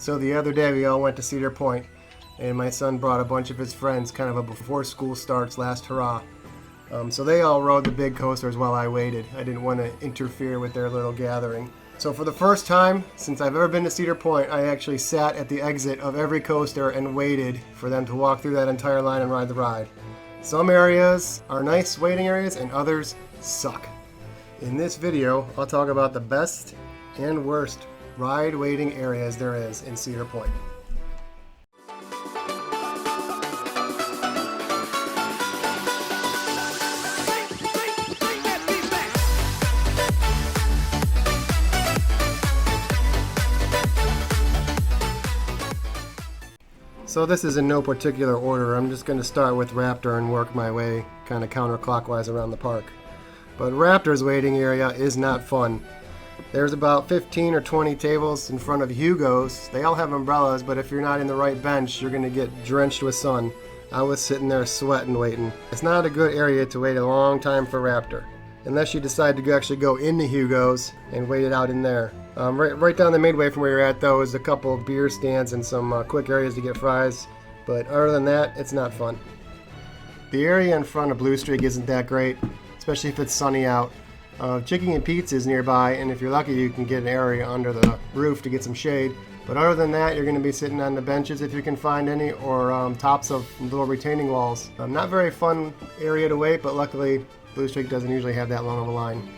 So the other day we all went to Cedar Point, and my son brought a bunch of his friends, kind of a before school starts last hurrah. So they all rode the big coasters while I waited. I didn't want to interfere with their little gathering. So for the first time since I've ever been to Cedar Point, I actually sat at the exit of every coaster and waited for them to walk through that entire line and ride the ride. Some areas are nice waiting areas and others suck. In this video, I'll talk about the best and worst ride waiting areas there is in Cedar Point. So this is in no particular order. I'm just going to start with Raptor and work my way kind of counterclockwise around the park. But Raptor's waiting area is not fun. There's about 15 or 20 tables in front of Hugo's. They all have umbrellas, but if you're not in the right bench, you're going to get drenched with sun. I was sitting there sweating waiting. It's not a good area to wait a long time for Raptor, unless you decide to actually go into Hugo's and wait it out in there. Right down the midway from where you're at, though, is a couple of beer stands and some quick areas to get fries. But other than that, it's not fun. The area in front of Blue Streak isn't that great, especially if it's sunny out. Chicken and Pete's is nearby, and if you're lucky, you can get an area under the roof to get some shade. But other than that, you're going to be sitting on the benches if you can find any, or tops of little retaining walls. Not very fun area to wait, but luckily Blue Streak doesn't usually have that long of a line.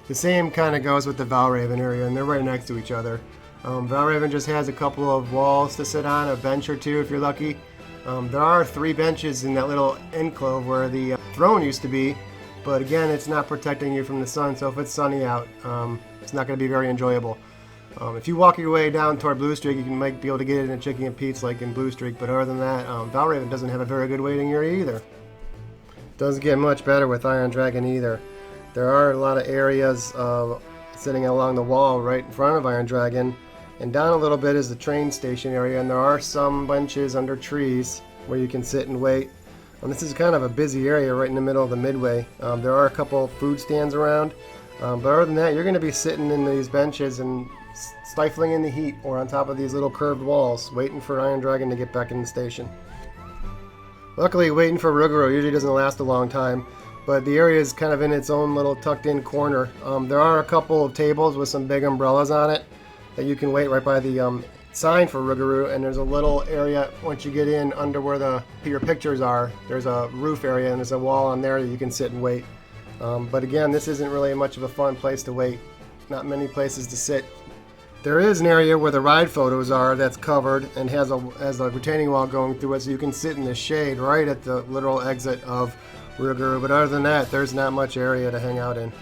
The same kind of goes with the Valraven area, and they're right next to each other. Valraven just has a couple of walls to sit on, a bench or two if you're lucky. There are 3 benches in that little enclave where the throne used to be, but again, it's not protecting you from the sun, so if it's sunny out, it's not going to be very enjoyable. If you walk your way down toward Blue Streak, you might be able to get it in Chicken and Pete's like in Blue Streak, but other than that, Valraven doesn't have a very good waiting area either. Doesn't get much better with Iron Dragon either. There are a lot of areas sitting along the wall right in front of Iron Dragon, and down a little bit is the train station area, and there are some benches under trees where you can sit and wait. And this is kind of a busy area right in the middle of the midway. There are a couple food stands around, but other than that, you're going to be sitting in these benches and stifling in the heat or on top of these little curved walls, waiting for Iron Dragon to get back in the station. Luckily, waiting for Rougarou usually doesn't last a long time, but the area is kind of in its own little tucked-in corner. There are a couple of tables with some big umbrellas on it that you can wait right by the sign for Rougarou, and there's a little area once you get in under where your pictures are. There's a roof area and there's a wall on there that you can sit and wait. But again, this isn't really much of a fun place to wait. Not many places to sit. There is an area where the ride photos are that's covered and has a retaining wall going through it, so you can sit in the shade right at the literal exit of Rougarou. But other than that, there's not much area to hang out in.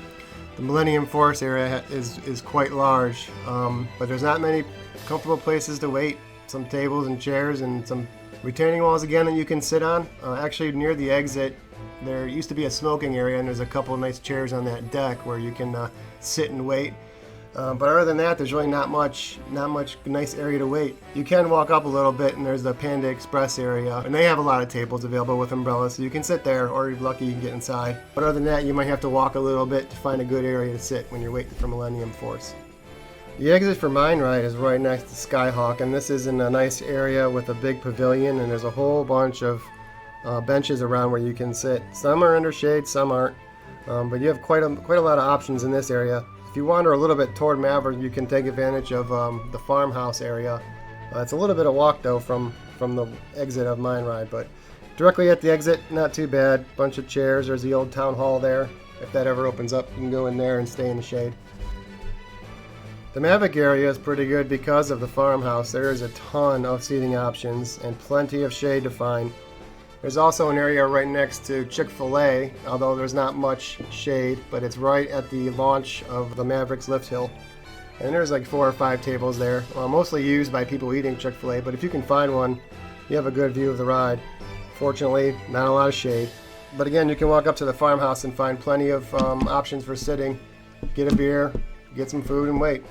The Millennium Forest area is quite large, but there's not many comfortable places to wait. Some tables and chairs and some retaining walls again that you can sit on. Actually, near the exit, there used to be a smoking area, and there's a couple of nice chairs on that deck where you can sit and wait. But other than that, there's really not much nice area to wait. You can walk up a little bit, and there's the Panda Express area, and they have a lot of tables available with umbrellas, so you can sit there, or if you're lucky, you can get inside. But other than that, you might have to walk a little bit to find a good area to sit when you're waiting for Millennium Force. The exit for Mine Ride is right next to Skyhawk, and this is in a nice area with a big pavilion, and there's a whole bunch of benches around where you can sit. Some are under shade, some aren't, but you have quite a lot of options in this area. If you wander a little bit toward Maverick, you can take advantage of the farmhouse area. It's a little bit of walk though from the exit of Mine Ride, but directly at the exit, not too bad. Bunch of chairs. There's the old town hall there. If that ever opens up, you can go in there and stay in the shade. The Mavic Area is pretty good because of the farmhouse. There is a ton of seating options and plenty of shade to find. There's also an area right next to Chick-fil-A, although there's not much shade, but it's right at the launch of the Mavericks lift hill. And there's like 4 or 5 tables there, mostly used by people eating Chick-fil-A, but if you can find one, you have a good view of the ride. Fortunately, not a lot of shade. But again, you can walk up to the farmhouse and find plenty of options for sitting, get a beer, get some food, and wait.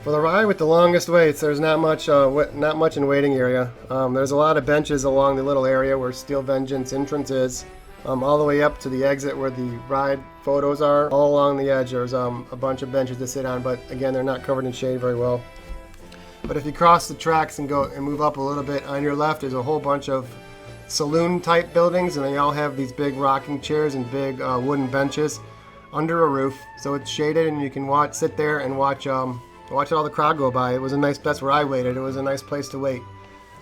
For the ride with the longest waits, there's not much in waiting area. There's a lot of benches along the little area where Steel Vengeance entrance is, all the way up to the exit where the ride photos are. All along the edge, there's a bunch of benches to sit on, but again, they're not covered in shade very well. But if you cross the tracks and go and move up a little bit, on your left there's a whole bunch of saloon type buildings, and they all have these big rocking chairs and big wooden benches under a roof, so it's shaded and you can sit there and watch all the crowd go by. It was a nice, that's where I waited. It was a nice place to wait.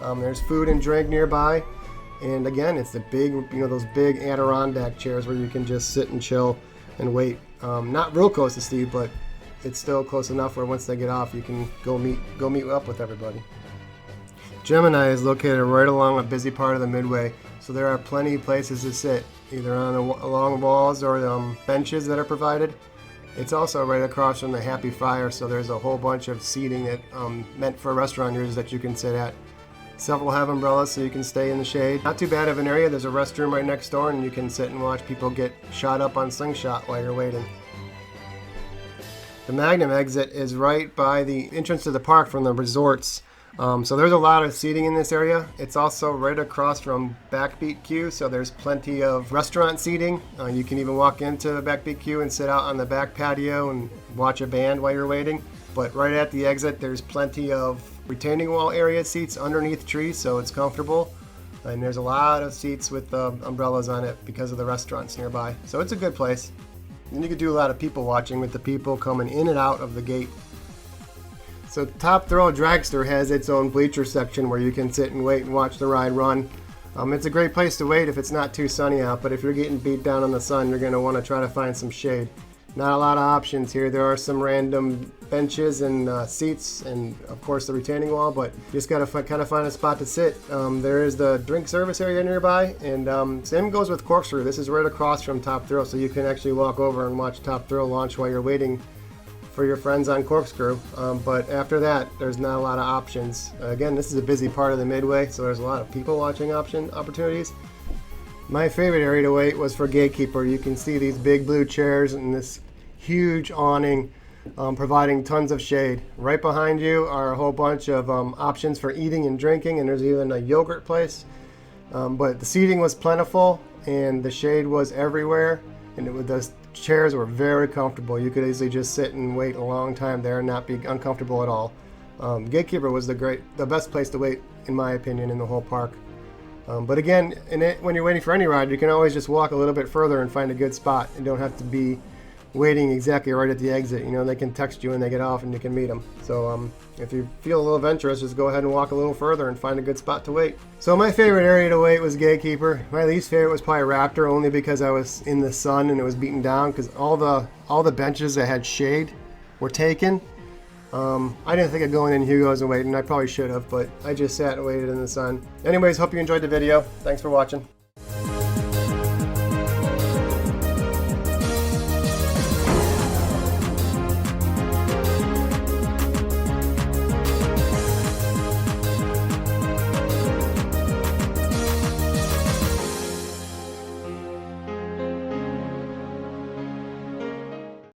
There's food and drink nearby, and again, it's the big, those big Adirondack chairs where you can just sit and chill and wait. Not real close to Steve, but it's still close enough where once they get off, you can go meet up with everybody. Gemini is located right along a busy part of the Midway, so there are plenty of places to sit, either along walls or benches that are provided. It's also right across from the Happy Fire, so there's a whole bunch of seating that meant for restaurant users that you can sit at. Several have umbrellas so you can stay in the shade. Not too bad of an area. There's a restroom right next door, and you can sit and watch people get shot up on slingshot while you're waiting. The Magnum Exit is right by the entrance to the park from the resorts. So there's a lot of seating in this area. It's also right across from Backbeat Queue, so there's plenty of restaurant seating. You can even walk into the Backbeat Queue and sit out on the back patio and watch a band while you're waiting. But right at the exit, there's plenty of retaining wall area seats underneath trees, so it's comfortable. And there's a lot of seats with umbrellas on it because of the restaurants nearby. So it's a good place. And you could do a lot of people watching with the people coming in and out of the gate. So Top Thrill Dragster has its own bleacher section where you can sit and wait and watch the ride run. It's a great place to wait if it's not too sunny out, but if you're getting beat down in the sun, you're going to want to try to find some shade. Not a lot of options here. There are some random benches and seats and of course the retaining wall, but you just got to kind of find a spot to sit. There is the drink service area nearby, and same goes with Corkscrew. This is right across from Top Thrill, so you can actually walk over and watch Top Thrill launch while you're waiting for your friends on Corkscrew. But after that, there's not a lot of options. Again, this is a busy part of the Midway, so there's a lot of people watching opportunities. My favorite area to wait was for Gatekeeper. You can see these big blue chairs and this huge awning providing tons of shade. Right behind you are a whole bunch of options for eating and drinking, and there's even a yogurt place. But the seating was plentiful and the shade was everywhere, and the chairs were very comfortable. You could easily just sit and wait a long time there and not be uncomfortable at all. Gatekeeper was the best place to wait, in my opinion, in the whole park. But again, when you're waiting for any ride, you can always just walk a little bit further and find a good spot. You don't have to be waiting exactly right at the exit. They can text you when they get off and you can meet them. So if you feel a little adventurous, just go ahead and walk a little further and find a good spot to wait. So my favorite area to wait was Gatekeeper. My least favorite was probably Raptor, only because I was in the sun and it was beaten down, because all the benches that had shade were taken. I didn't think of going in Hugo's and waiting. I probably should have, but I just sat and waited in the sun. Anyways, hope you enjoyed the video. Thanks for watching.